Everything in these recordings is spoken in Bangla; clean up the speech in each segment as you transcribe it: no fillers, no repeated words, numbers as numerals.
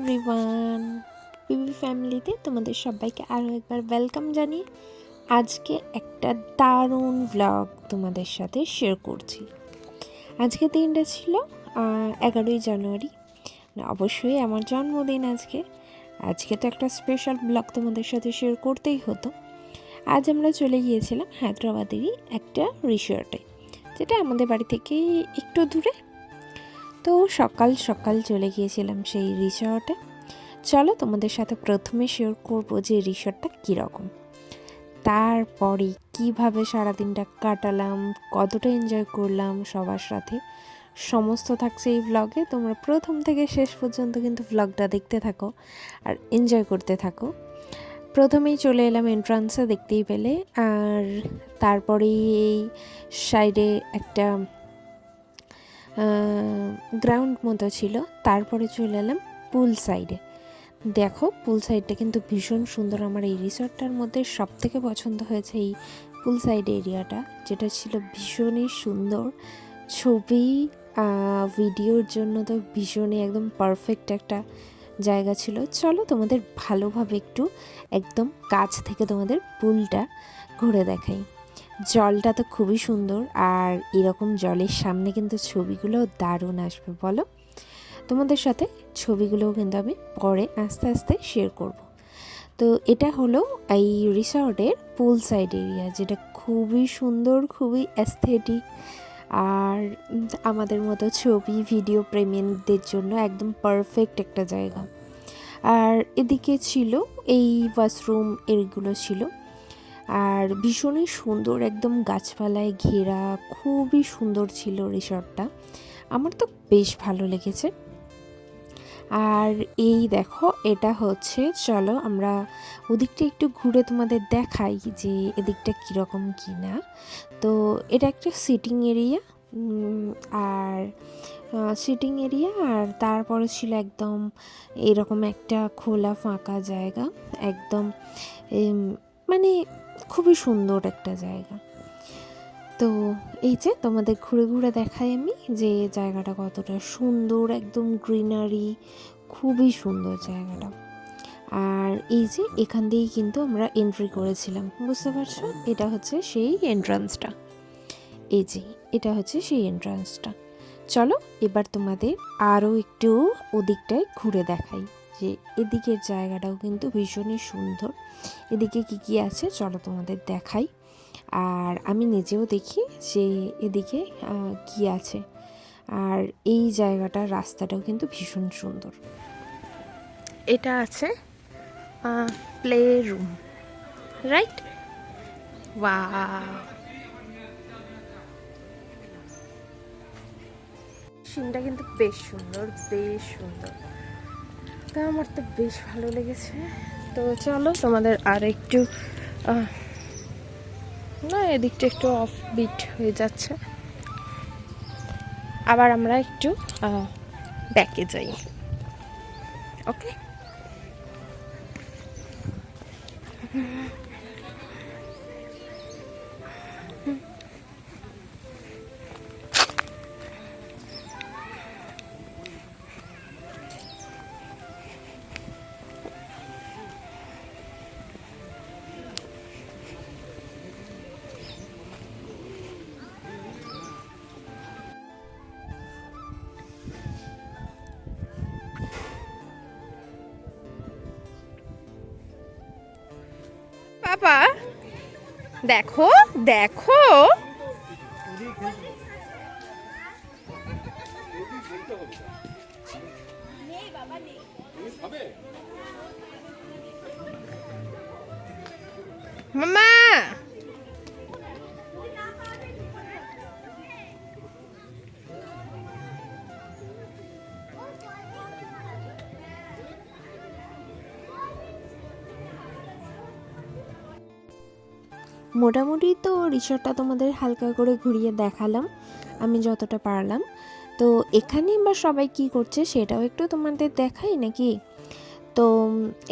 এভরিওয়ান, পিবি ফ্যামিলিতে তোমাদের সবাইকে আরও একবার ওয়েলকাম জানিয়ে আজকে একটা দারুণ ভ্লগ তোমাদের সাথে শেয়ার করছি। আজকে দিনটা ছিল 11ই জানুয়ারি, অবশ্যই আমার জন্মদিন। আজকে তো একটা স্পেশাল ব্লগ তোমাদের সাথে শেয়ার করতেই হতো। আজ আমরা চলে গিয়েছিলাম হায়দ্রাবাদেরই একটা রিসর্টে, যেটা আমাদের বাড়ি থেকে একটু দূরে। তো সকাল সকাল চলে গিয়েছিলাম সেই রিসর্টে। চলো তোমাদের সাথে প্রথমে শেয়ার করবো যে রিসর্টটা কীরকম, তারপরে কিভাবে সারাদিনটা কাটালাম, কতটা এনজয় করলাম সবার সাথে, সমস্ত থাকছে এই ভ্লগে। তোমরা প্রথম থেকে শেষ পর্যন্ত কিন্তু ভ্লগটা দেখতে থাকো আর এনজয় করতে থাকো। প্রথমেই চলে এলাম এন্ট্রান্সে, দেখতেই পেলে। আর তারপরেই এই সাইডে একটা গ্রাউন্ড মতো ছিল। তারপরে চলে এলাম পুল সাইডে। দেখো, পুল সাইডটা কিন্তু ভীষণ সুন্দর। আমার এই রিসর্টটার মধ্যে সব থেকে পছন্দ হয়েছে এই পুল সাইড এরিয়াটা, যেটা ছিল ভীষণই সুন্দর। ছবি ভিডিওর জন্য তো ভীষণই একদম পারফেক্ট একটা জায়গা ছিল। চলো তোমাদের ভালোভাবে একটু একদম কাছ থেকে তোমাদের পুলটা ঘুরে দেখাই। জলটা তো খুবই সুন্দর, আর এরকম জলের সামনে কিন্তু ছবিগুলোও দারুণ আসবে। বলো, তোমাদের সাথে ছবিগুলোও কিন্তু আমি পরে আস্তে আস্তে শেয়ার করব। তো এটা হলো এই রিসর্টের পুল সাইড এরিয়া, যেটা খুবই সুন্দর, খুবই অ্যাস্থেটিক, আর আমাদের মতো ছবি ভিডিও প্রেমীদের জন্য একদম পারফেক্ট একটা জায়গা। আর এদিকে ছিল এই ওয়াশরুম, এগুলো ছিল। আর ভীষণই সুন্দর, একদম গাছপালায় ঘেরা, খুবই সুন্দর ছিল রিসর্টটা। আমার তো বেশ ভালো লেগেছে। আর এই দেখো, এটা হচ্ছে, চলো আমরা ওদিকটা একটু ঘুরে তোমাদের দেখাই যে এদিকটা কীরকম কি না। তো এটা একটা সিটিং এরিয়া, আর তারপরে ছিল একদম এরকম একটা খোলা ফাঁকা জায়গা, একদম মানে খুবই সুন্দর একটা জায়গা। তো এই যে তোমাদের ঘুরে ঘুরে দেখাই আমি যে জায়গাটা কতটা সুন্দর, একদম গ্রিনারি, খুবই সুন্দর জায়গাটা। আর এই যে এখান দিয়েই কিন্তু আমরা এন্ট্রি করেছিলাম, বুঝতে পারছো? এটা হচ্ছে সেই এন্ট্রান্সটা। এই যে এটা হচ্ছে সেই এন্ট্রান্সটা। চলো এবার তোমাদের আরও একটু ওদিকটায় ঘুরে দেখাই যে এদিকের জায়গাটাও কিন্তু ভীষণই সুন্দর। এদিকে কি কি আছে চলো তোমাদের দেখাই, আর আমি নিজেও দেখি যে এদিকে কি আছে। আর এই জায়গাটার রাস্তাটাও কিন্তু ভীষণ সুন্দর। এটা আছে প্লে রুম, রাইট? ওয়াও, সিনটা কিন্তু বেশ সুন্দর, বেশ সুন্দর। তা আমার তো বেশ ভালো লেগেছে। তো চলো তোমাদের আর একটু না, এদিকটা একটু অফ বিট হয়ে যাচ্ছে, আবার আমরা একটু ব্যাকে যাই। ওকে, বাবা দেখো দেখো, মামা মোটামুটি তো রিসর্টটা তোমাদের হালকা করে ঘুরিয়ে দেখালাম আমি যতটা পারলাম। তো এখানে বা সবাই কি করছে সেটাও একটু তোমাদের দেখাই নাকি। তো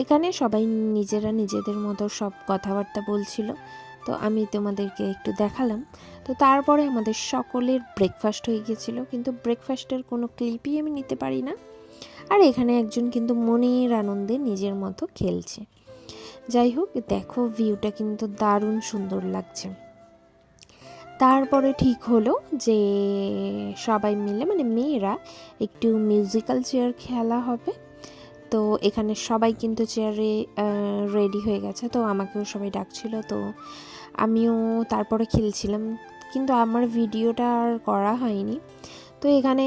এখানে সবাই নিজেরা নিজেদের মতো সব কথাবার্তা বলছিল, তো আমি তোমাদেরকে একটু দেখালাম। তো তারপরে আমাদের সকলের ব্রেকফাস্ট হয়ে গিয়েছিলো, কিন্তু ব্রেকফাস্টের কোনো ক্লিপই আমি নিতে পারি না। আর এখানে একজন কিন্তু মনের আনন্দে নিজের মতো খেলছে। যাই হোক, দেখো ভিউটা কিন্তু দারুণ সুন্দর লাগছে। তারপরে ঠিক হলো যে সবাই মিলে মানে মেয়েরা একটু মিউজিক্যাল চেয়ার খেলা হবে। তো এখানে সবাই কিন্তু চেয়ারে রেডি হয়ে গেছে, তো আমাকেও সবাই ডাকছিল, তো আমিও তারপরে খেলছিলাম, কিন্তু আমার ভিডিওটা আর করা হয়নি। তো এখানে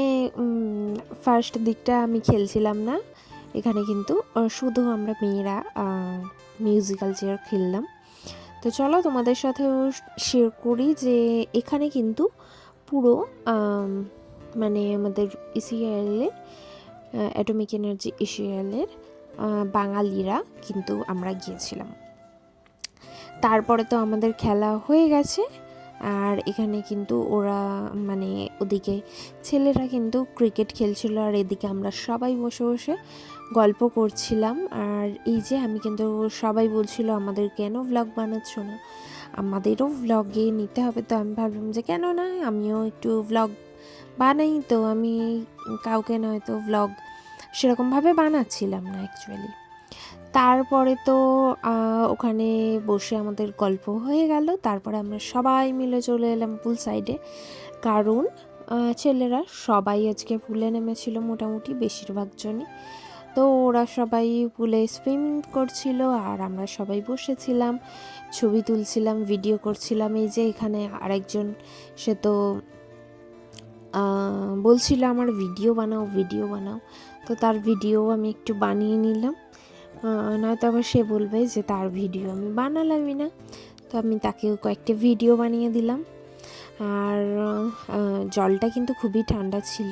ফার্স্ট দিকটা আমি খেলছিলাম না, এখানে কিন্তু শুধু আমরা মেয়েরা মিউজিক্যাল চেয়ার খেললাম। তো চলো তোমাদের সাথেও শেয়ার করি যে এখানে কিন্তু পুরো মানে আমাদের ইসিএলের অ্যাটমিক এনার্জি ইসিএলের বাঙালিরা কিন্তু আমরা গিয়েছিলাম। তারপরে তো আমাদের খেলা হয়ে গেছে, আর এখানে কিন্তু ওরা মানে ওদিকে ছেলেরা কিন্তু ক্রিকেট খেলছিল, আর এদিকে আমরা সবাই বসে বসে গল্প করছিলাম। আর এই যে আমি কিন্তু সবাই বলছিল আমাদের কেন ভ্লগ বানাচ্ছ না, আমাদেরও ভ্লগে নিতে হবে। তো আমি ভাবলাম যে কেন না, আমিও একটু ভ্লগ বানাই। তো আমি কাউকে নয়তো ভ্লগ সেরকমভাবে বানাচ্ছিলাম না অ্যাকচুয়ালি। তারপরে তো ওখানে বসে আমাদের গল্প হয়ে গেল। তারপরে আমরা সবাই মিলে চলে এলাম পুল সাইডে, কারণ ছেলেরা সবাই আজকে পুলে নেমেছিল মোটামুটি বেশিরভাগ জনই। তো ওরা সবাই পুলে সুইমিং করছিল, আর আমরা সবাই বসেছিলাম, ছবি তুলছিলাম, ভিডিও করছিলাম। এই যে এখানে আরেকজন, সে তো বলছিল আমার ভিডিও বানাও ভিডিও বানাও, তো তার ভিডিও আমি একটু বানিয়ে নিলাম, নয়তো আবার সে বলবে যে তার ভিডিও আমি বানালামই না। তো আমি তাকেও কয়েকটা ভিডিও বানিয়ে দিলাম। আর জলটা কিন্তু খুবই ঠান্ডা ছিল,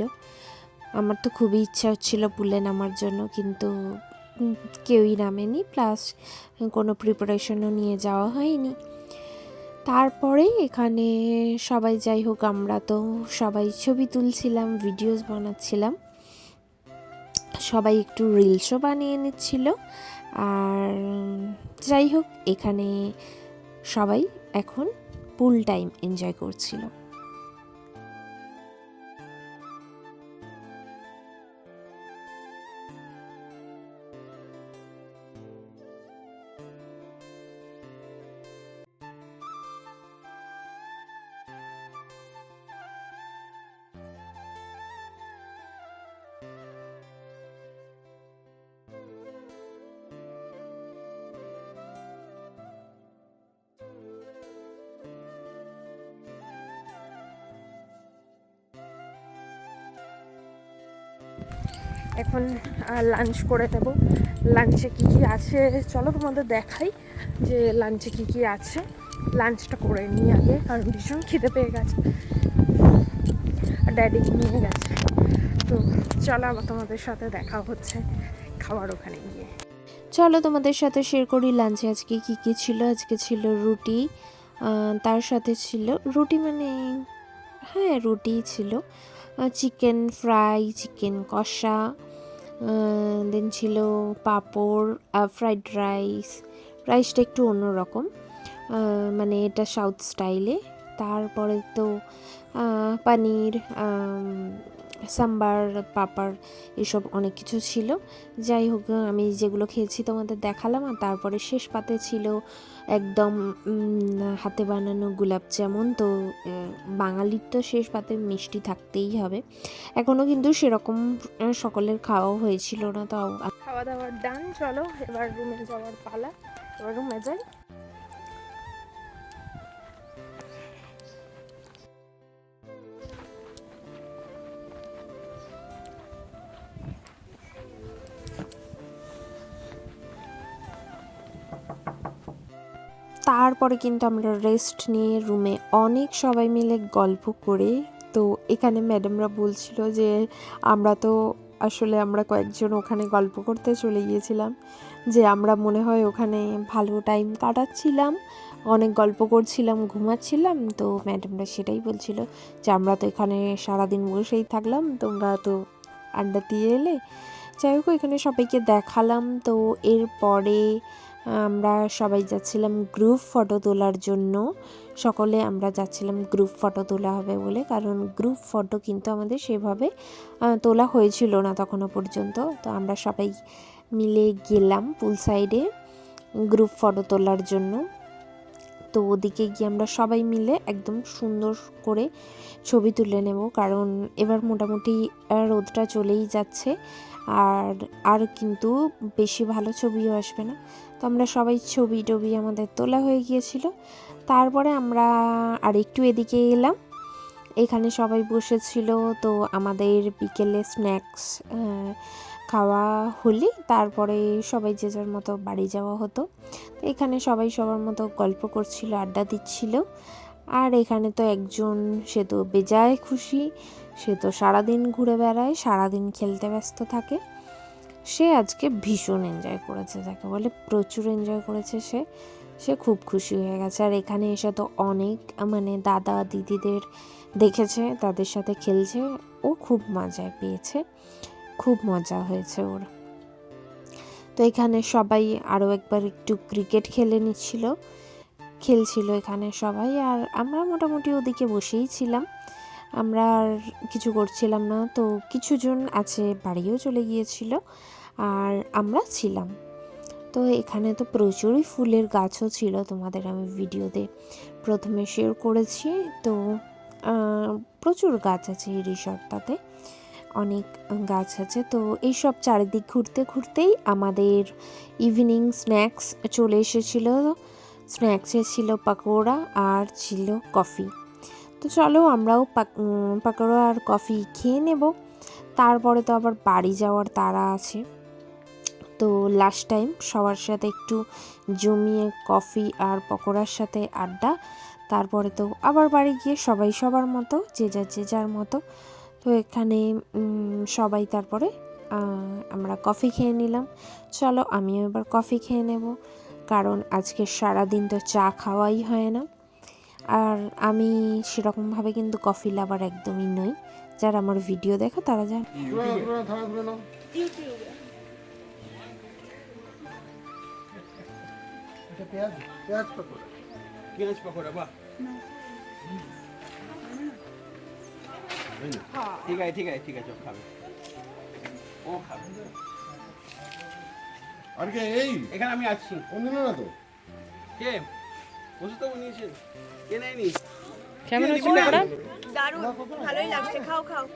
আমার তো খুবই ইচ্ছা হচ্ছিল পুলে নামার জন্য, কিন্তু কেউই নামেনি, প্লাস কোনো প্রিপারেশনও নিয়ে যাওয়া হয়নি। তারপরে এখানে সবাই, যাই হোক আমরা তো সবাই ছবি তুলছিলাম, ভিডিওস বানাচ্ছিলাম, সবাই একটু রিলসও বানিয়ে নিচ্ছিল। আর যাই হোক, এখানে সবাই এখন পুল টাইম এনজয় করছিল। এখন লাঞ্চ করে নেব। লাঞ্চে কী কী আছে চলো তোমাদের দেখাই যে লাঞ্চে কী কী আছে। লাঞ্চটা করে নিই আগে, কারণ ভীষণ খিদে পেয়ে গেছে, ড্যাডি নিয়ে গেছে। তো চলো আবার তোমাদের সাথে দেখা হচ্ছে খাবার ওখানে গিয়ে। চলো তোমাদের সাথে শেয়ার করি লাঞ্চে আজকে কী কী ছিল। আজকে ছিল রুটি, তার সাথে ছিল রুটি মানে হ্যাঁ রুটি ছিল, চিকেন ফ্রাই, চিকেন কষা, দেন ছিল পাঁপড়, ফ্রাইড রাইস। রাইসটা একটু অন্যরকম, মানে এটা সাউথ স্টাইলে। তারপরে তো পনির, সাম্বার, পাঁপড়, এসব অনেক কিছু ছিল। যাই হোক, আমি যেগুলো খেয়েছি তোমাদের দেখালাম। আর তারপরে শেষ পাতে ছিল একদম হাতে বানানো গোলাপ জামুন। তো বাঙালির তো শেষ পাতে মিষ্টি থাকতেই হবে। এখনও কিন্তু সেরকম সকলের খাওয়াও হয়েছিল না। তো খাওয়া দাওয়ার ডান, চলো এবার রুমে যাওয়ার পালা, এবার রুমে যাই। তারপরে কিন্তু আমরা রেস্ট নিয়ে রুমে অনেক সবাই মিলে গল্প করে, তো এখানে ম্যাডামরা বলছিল যে আমরা কয়েকজন ওখানে গল্প করতে চলে গিয়েছিলাম, যে আমরা মনে হয় ওখানে ভালো টাইম কাটাচ্ছিলাম, অনেক গল্প করছিলাম, ঘুমাচ্ছিলাম। তো ম্যাডামরা সেটাই বলছিল যে আমরা তো এখানে সারাদিন বসেই থাকলাম, তোমরা তো আড্ডা দিয়ে এলে। যাই হোক, এখানে সবাইকে দেখালাম। তো এরপরে আমরা সবাই যাচ্ছিলাম গ্রুপ ফটো তোলার জন্য। সকলে আমরা যাচ্ছিলাম গ্রুপ ফটো তোলা হবে বলে, কারণ গ্রুপ ফটো কিন্তু আমাদের সেভাবে তোলা হয়েছিল না তখনও পর্যন্ত। তো আমরা সবাই মিলে গেলাম পুল সাইডে গ্রুপ ফটো তোলার জন্য। তো ওদিকে গিয়ে আমরা সবাই মিলে একদম সুন্দর করে ছবি তুলে নেব, কারণ এবার মোটামুটি রোদটা চলেই যাচ্ছে আর আর কিন্তু বেশি ভালো ছবিও আসবে না। তো আমরা সবাই ছবি টবি আমাদের তোলা হয়ে গিয়েছিল। তারপরে আমরা আর একটু এদিকে এলাম, এখানে সবাই বসেছিল। তো আমাদের বিকেলে স্ন্যাক্স খাওয়া হলে তারপরে সবাই যে যার মতো বাড়ি যাওয়া হতো। তো এখানে সবাই সবার মতো গল্প করছিল, আড্ডা দিচ্ছিল। আর এখানে তো একজন, সে তো বেজায় খুশি, সে তো সারাদিন ঘুরে বেড়ায়, সারাদিন খেলতে ব্যস্ত থাকে। সে আজকে ভীষণ এনজয় করেছে, যাকে বলে প্রচুর এনজয় করেছে সে সে খুব খুশি হয়ে গেছে। আর এখানে এসে তো অনেক মানে দাদা দিদিদের দেখেছে, তাদের সাথে খেলছে, ও খুব মজা পেয়েছে, খুব মজা হয়েছে ওর। তো এখানে সবাই আরও একবার একটু ক্রিকেট খেলছিল এখানে সবাই। আর আমরা মোটামুটি ওদিকে বসেই ছিলাম, আমরা আর কিছু করছিলাম না। তো কিছুজন আছে বাড়িও চলে গিয়েছিল আর আমরা ছিলাম। তো এখানে তো প্রচুরই ফুলের গাছও ছিল, তোমাদের আমি ভিডিওতে প্রথমে শেয়ার করেছি। তো প্রচুর গাছ আছে এই রিসর্টটাতে, অনেক গাছ আছে। তো এইসব চারিদিক ঘুরতে ঘুরতেই আমাদের ইভিনিং স্ন্যাক্স চলে এসেছিল। স্ন্যাক্সে ছিল পাকোড়া আর ছিল কফি। তো চলো আমরাও পাকোড়া আর কফি খেয়ে নেব, তারপরে তো আবার বাড়ি যাওয়ার তাড়া আছে। তো লাস্ট টাইম সবার সাথে একটু জমিয়ে কফি আর পকোড়ার সাথে আড্ডা, তারপরে তো আবার বাড়ি গিয়ে সবাই সবার মতো যে যার মতো। তো এখানে সবাই তারপরে আমরা কফি খেয়ে নিলাম। চলো আমিও এবার কফি খেয়ে নেব, কারণ আজকে সারাদিন তো চা খাওয়াই হয় না। আর আমি সেরকমভাবে কিন্তু কফি লাভার একদমই নই, যারা আমার ভিডিও দেখো তারা জানে। পেঁয়াজ পকোড়া বাহ, ঠিক আছে ঠিক আছে ঠিক আছে, খাবে ও খাবে। আর কে এই এখানে আমি আছি। অন্য না তো কে বসে তো নিয়েছে, কে নেয়নি? কেমন হচ্ছে পকোড়া? দারুণ, ভালোই লাগছে, খাও খাও।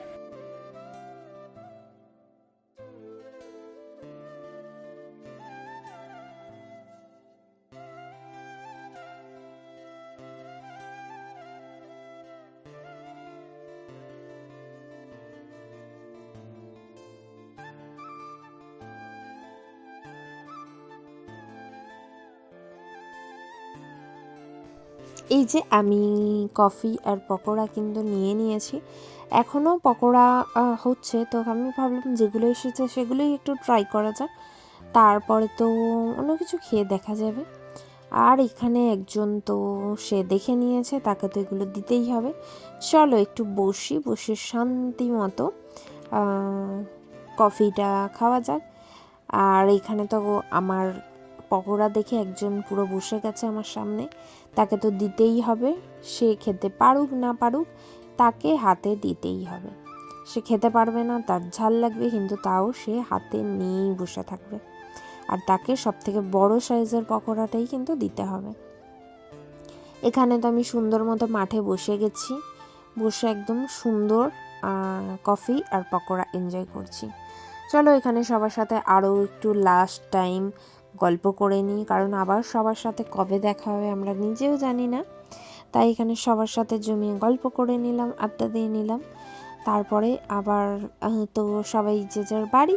এই যে আমি কফি আর পকোড়া কিন্তু নিয়ে নিয়েছি, এখনও পকোড়া হচ্ছে। তো আমি ভাবলাম যেগুলো এসেছে সেগুলোই একটু ট্রাই করা যাক, তারপরে তো অন্য কিছু খেয়ে দেখা যাবে। আর এখানে একজন তো সে দেখে নিয়েছে, তাকে তো এগুলো দিতেই হবে। চলো একটু বসে শান্তি মতো কফিটা খাওয়া যাক। আর এখানে তো আমার পকোড়া দেখে একজন পুরো বসে গেছে আমার সামনে, তাকে তো দিতেই হবে, সে খেতে পারুক না পারুক তাকে হাতে দিতেই হবে। সে খেতে পারবে না, তার ঝাল লাগবে, কিন্তু তাও সে হাতে নিয়েই বসে থাকবে। আর তাকে সবথেকে বড় সাইজের পকোড়াটাই কিন্তু দিতে হবে। এখানে তো আমি সুন্দর মতো মাঠে বসে গেছি, বসে একদম সুন্দর কফি আর পকোড়া এনজয় করছি। চলো এখানে সবার সাথে আরও একটু লাস্ট টাইম গল্প করে নিই, কারণ আবার সবার সাথে কবে দেখা হবে আমরা নিজেও জানি না। তাই এখানে সবার সাথে জমিয়ে গল্প করে নিলাম, আড্ডা দিয়ে নিলাম। তারপরে আবার তো সবাই যে যার বাড়ি,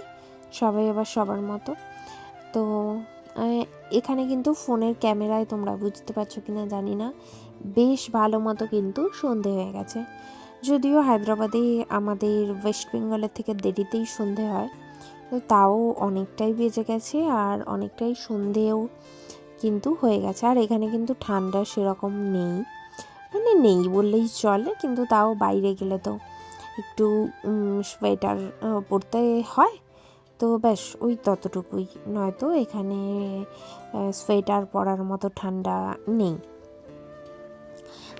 সবাই আবার সবার মতো। তো এখানে কিন্তু ফোনের ক্যামেরায় তোমরা বুঝতে পারছো কিনা জানি না, বেশ ভালো মতো কিন্তু সন্ধে হয়ে গেছে। যদিও হায়দ্রাবাদে আমাদের ওয়েস্ট বেঙ্গলের থেকে দেরিতেই সন্ধে হয়, তো তাও অনেকটাই বেজে গেছে আর অনেকটাই সন্ধেও কিন্তু হয়ে গেছে। আর এখানে কিন্তু ঠান্ডা সেরকম নেই, মানে নেই বললেই চলে, কিন্তু তাও বাইরে গেলে তো একটু সোয়েটার পরতে হয়। তো ব্যাস ওই ততটুকুই, নয়তো এখানে সোয়েটার পরার মতো ঠান্ডা নেই।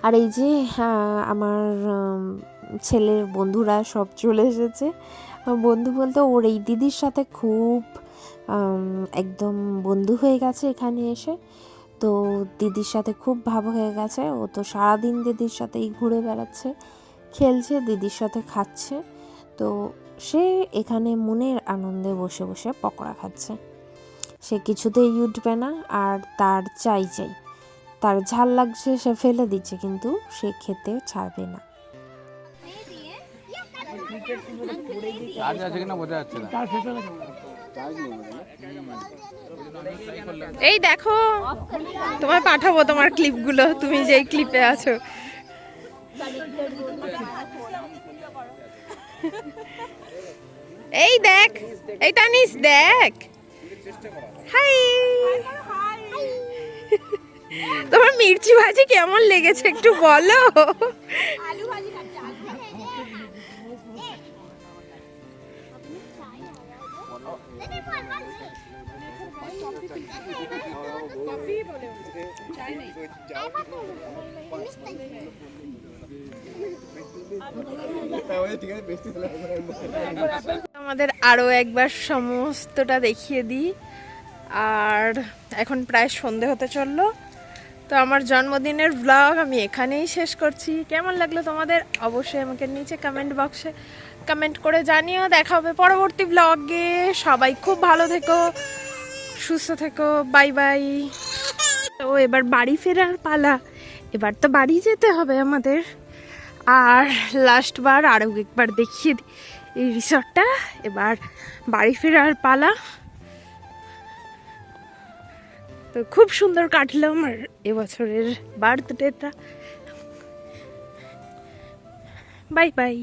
আর এই যে আমার ছেলের বন্ধুরা সব চলে এসেছে। বন্ধু বলতে ওর এই দিদির সাথে খুব একদম বন্ধু হয়ে গেছে এখানে এসে। তো দিদির সাথে খুব ভাব হয়ে গেছে, ও তো সারাদিন দিদির সাথেই ঘুরে বেড়াচ্ছে, খেলছে, দিদির সাথে খাচ্ছে। তো সে এখানে মনের আনন্দে বসে বসে পকোড়া খাচ্ছে। সে কিছুতেই উঠবে না, আর তার চাই, তার ঝাল লাগছে সে ফেলে দিচ্ছে, কিন্তু সে খেতে ছাড়বে না। এই দেখো, তোমায় পাঠাবো তোমার ক্লিপগুলো, তুমি যেই ক্লিপে আছো। এই দেখ, এই তানিস দেখ, হাই। তোমার মির্চি ভাজি কেমন লেগেছে একটু বলো। আলু ভাজি খাচ্ছে, আলু ভাজি। আমাদের আরো একবার সমস্তটা দেখিয়ে দিই। আর এখন প্রায় সন্ধে হতে চললো। তো আমার জন্মদিনের ব্লগ আমি এখানেই শেষ করছি। কেমন লাগলো তোমাদের অবশ্যই আমাকে নিচে কমেন্ট বক্সে কমেন্ট করে জানিও। দেখা হবে পরবর্তী ব্লগে। সবাই খুব ভালো থেকো, সুস্থ থেকো, বাই বাই। তো এবার বাড়ি ফেরার পালা, এবার তো বাড়ি যেতে হবে আমাদের। আর লাস্টবার আরও একবার দেখিয়ে দিই এই রিসর্টটা। এবার বাড়ি ফেরার পালা। তো খুব সুন্দর কাটলো আমার এবছরের বার্থডেটা। Bye bye.